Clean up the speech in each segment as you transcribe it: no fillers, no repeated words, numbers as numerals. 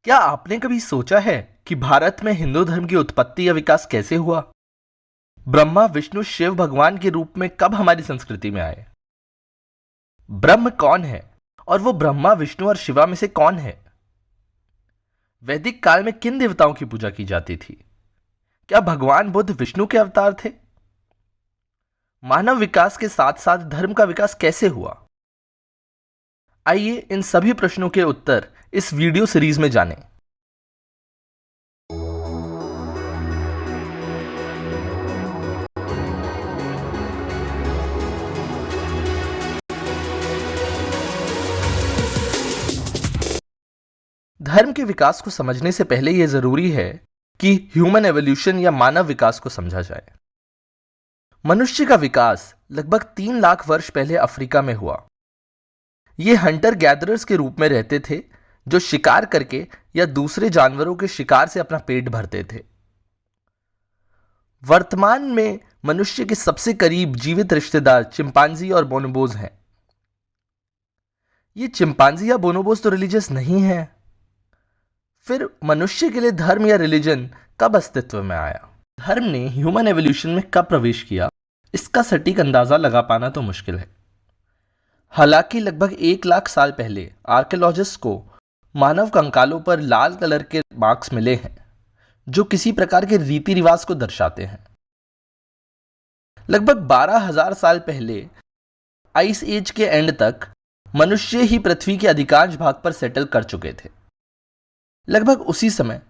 क्या आपने कभी सोचा है कि भारत में हिंदू धर्म की उत्पत्ति या विकास कैसे हुआ? ब्रह्मा विष्णु शिव भगवान के रूप में कब हमारी संस्कृति में आए? ब्रह्म कौन है और वो ब्रह्मा विष्णु और शिवा में से कौन है? वैदिक काल में किन देवताओं की पूजा की जाती थी? क्या भगवान बुद्ध विष्णु के अवतार थे? मानव विकास के साथ साथ धर्म का विकास कैसे हुआ? आइए इन सभी प्रश्नों के उत्तर इस वीडियो सीरीज में जानें। धर्म के विकास को समझने से पहले यह जरूरी है कि ह्यूमन एवोल्यूशन या मानव विकास को समझा जाए। मनुष्य का विकास लगभग 3 लाख वर्ष पहले अफ्रीका में हुआ। ये हंटर गैदरर्स के रूप में रहते थे जो शिकार करके या दूसरे जानवरों के शिकार से अपना पेट भरते थे। वर्तमान में मनुष्य के सबसे करीब जीवित रिश्तेदार चिंपांजी और बोनोबोज हैं। ये चिंपांजी या बोनोबोज तो रिलीजियस नहीं है। फिर मनुष्य के लिए धर्म या रिलीजन कब अस्तित्व में आया? धर्म ने ह्यूमन एवोल्यूशन में कब प्रवेश किया, इसका सटीक अंदाजा लगा पाना तो मुश्किल है। हालांकि लगभग 1 लाख साल पहले आर्कियोलॉजिस्ट को मानव कंकालों पर लाल कलर के मार्क्स मिले हैं जो किसी प्रकार के रीति रिवाज को दर्शाते हैं। लगभग 12,000 साल पहले आइस एज के एंड तक मनुष्य ही पृथ्वी के अधिकांश भाग पर सेटल कर चुके थे। लगभग उसी समय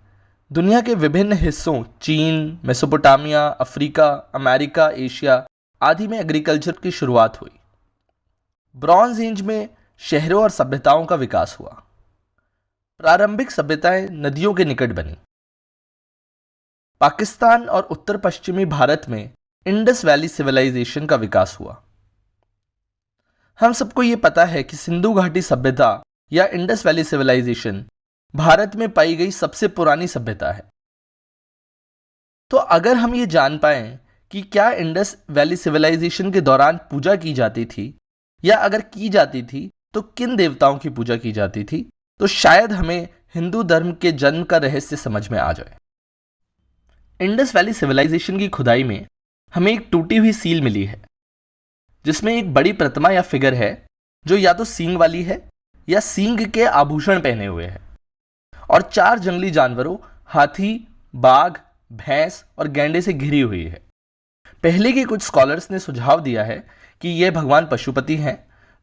दुनिया के विभिन्न हिस्सों चीन, मेसोपोटामिया, अफ्रीका, अमेरिका, एशिया आदि में एग्रीकल्चर की शुरुआत हुई। ब्रॉन्ज एज में शहरों और सभ्यताओं का विकास हुआ। प्रारंभिक सभ्यताएं नदियों के निकट बनी। पाकिस्तान और उत्तर पश्चिमी भारत में इंडस वैली सिविलाइजेशन का विकास हुआ। हम सबको यह पता है कि सिंधु घाटी सभ्यता या इंडस वैली सिविलाइजेशन भारत में पाई गई सबसे पुरानी सभ्यता है। तो अगर हम ये जान पाएं कि क्या इंडस वैली सिविलाइजेशन के दौरान पूजा की जाती थी या अगर की जाती थी तो किन देवताओं की पूजा की जाती थी, तो शायद हमें हिंदू धर्म के जन्म का रहस्य समझ में आ जाए। इंडस वैली सिविलाइजेशन की खुदाई में हमें एक टूटी हुई सील मिली है जिसमें एक बड़ी प्रतिमा या फिगर है जो या तो सींग वाली है या सींग के आभूषण पहने हुए है और 4 जंगली जानवरों हाथी, बाघ, भैंस और गैंडे से घिरी हुई है। पहले के कुछ स्कॉलर्स ने सुझाव दिया है कि यह भगवान पशुपति हैं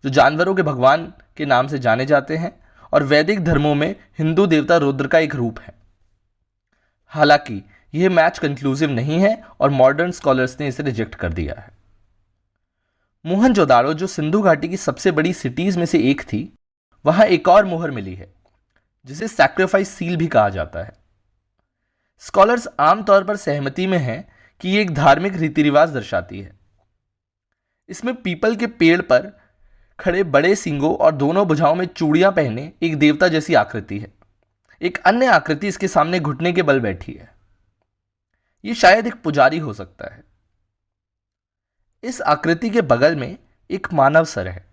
जो जानवरों के भगवान के नाम से जाने जाते हैं और वैदिक धर्मों में हिंदू देवता रुद्र का एक रूप है। हालांकि यह मैच कंक्लूसिव नहीं है और मॉडर्न स्कॉलर्स ने इसे रिजेक्ट कर दिया है। मोहनजोदाड़ो जो सिंधु घाटी की सबसे बड़ी सिटीज में से एक थी, वहां एक और मोहर मिली है जिसे सैक्रिफाइस सील भी कहा जाता है। स्कॉलर्स आमतौर पर सहमति में हैं कि यह एक धार्मिक रीति रिवाज दर्शाती है। इसमें पीपल के पेड़ पर खड़े बड़े सींगों और दोनों भुजाओं में चूड़ियां पहने एक देवता जैसी आकृति है। एक अन्य आकृति इसके सामने घुटने के बल बैठी है। यह शायद एक पुजारी हो सकता है। इस आकृति के बगल में एक मानव सर है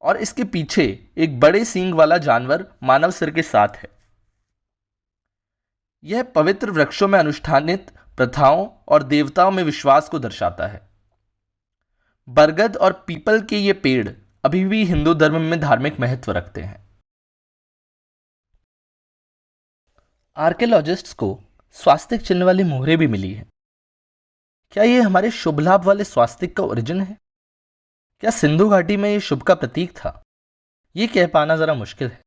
और इसके पीछे एक बड़े सींग वाला जानवर मानव सिर के साथ है। यह पवित्र वृक्षों में अनुष्ठानित प्रथाओं और देवताओं में विश्वास को दर्शाता है। बरगद और पीपल के ये पेड़ अभी भी हिंदू धर्म में धार्मिक महत्व रखते हैं। आर्कियोलॉजिस्ट्स को स्वास्तिक चिन्ह वाली मोहरें भी मिली हैं। क्या ये हमारे शुभ लाभ वाले स्वास्तिक का ओरिजिन है? क्या सिंधु घाटी में ये शुभ का प्रतीक था? ये कह पाना जरा मुश्किल है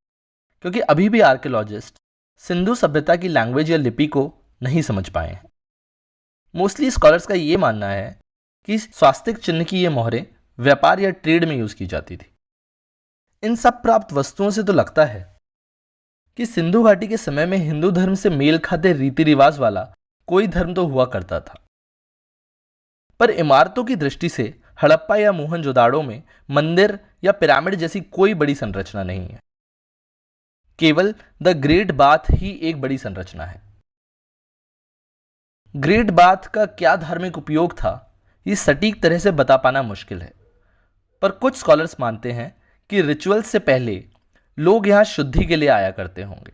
क्योंकि अभी भी आर्कियोलॉजिस्ट सिंधु सभ्यता की लैंग्वेज या लिपि को नहीं समझ पाए हैं। मोस्टली स्कॉलर्स का ये मानना है कि स्वास्तिक चिन्ह की ये मोहरें व्यापार या ट्रेड में यूज की जाती थी। इन सब प्राप्त वस्तुओं से तो लगता है कि सिंधु घाटी के समय में हिंदू धर्म से मेल खाते रीति रिवाज वाला कोई धर्म तो हुआ करता था। पर इमारतों की दृष्टि से हड़प्पा या मोहनजोदाड़ो में मंदिर या पिरामिड जैसी कोई बड़ी संरचना नहीं है। केवल द ग्रेट बाथ ही एक बड़ी संरचना है। ग्रेट बाथ का क्या धार्मिक उपयोग था, ये सटीक तरह से बता पाना मुश्किल है, पर कुछ स्कॉलर्स मानते हैं कि रिचुअल्स से पहले लोग यहां शुद्धि के लिए आया करते होंगे।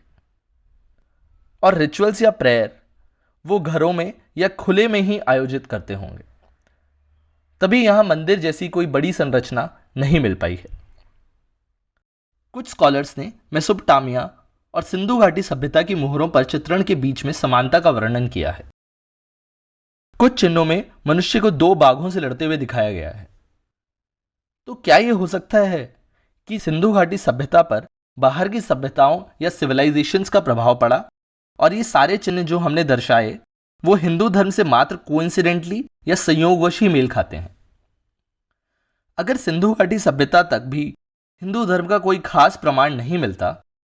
और रिचुअल्स या प्रेयर वो घरों में या खुले में ही आयोजित करते होंगे, तभी यहां मंदिर जैसी कोई बड़ी संरचना नहीं मिल पाई है। कुछ स्कॉलर्स ने मेसोपोटामिया और सिंधु घाटी सभ्यता की मोहरों पर चित्रण के बीच में समानता का वर्णन किया है। कुछ चिन्हों में मनुष्य को दो बाघों से लड़ते हुए दिखाया गया है। तो क्या यह हो सकता है कि सिंधु घाटी सभ्यता पर बाहर की सभ्यताओं या सिविलाइजेशंस का प्रभाव पड़ा और ये सारे चिन्ह जो हमने दर्शाए वो हिंदू धर्म से मात्र कोइंसिडेंटली या संयोगवश ही मेल खाते हैं? अगर सिंधु घाटी सभ्यता तक भी हिंदू धर्म का कोई खास प्रमाण नहीं मिलता,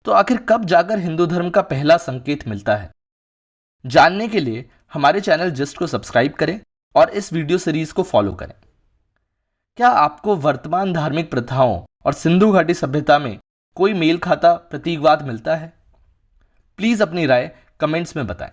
तो आखिर कब जाकर हिंदू धर्म का पहला संकेत मिलता है? जानने के लिए हमारे चैनल जस्ट को सब्सक्राइब करें और इस वीडियो सीरीज को फॉलो करें। क्या आपको वर्तमान धार्मिक प्रथाओं और सिंधु घाटी सभ्यता में कोई मेल खाता प्रतीकवाद मिलता है? प्लीज अपनी राय कमेंट्स में बताएं।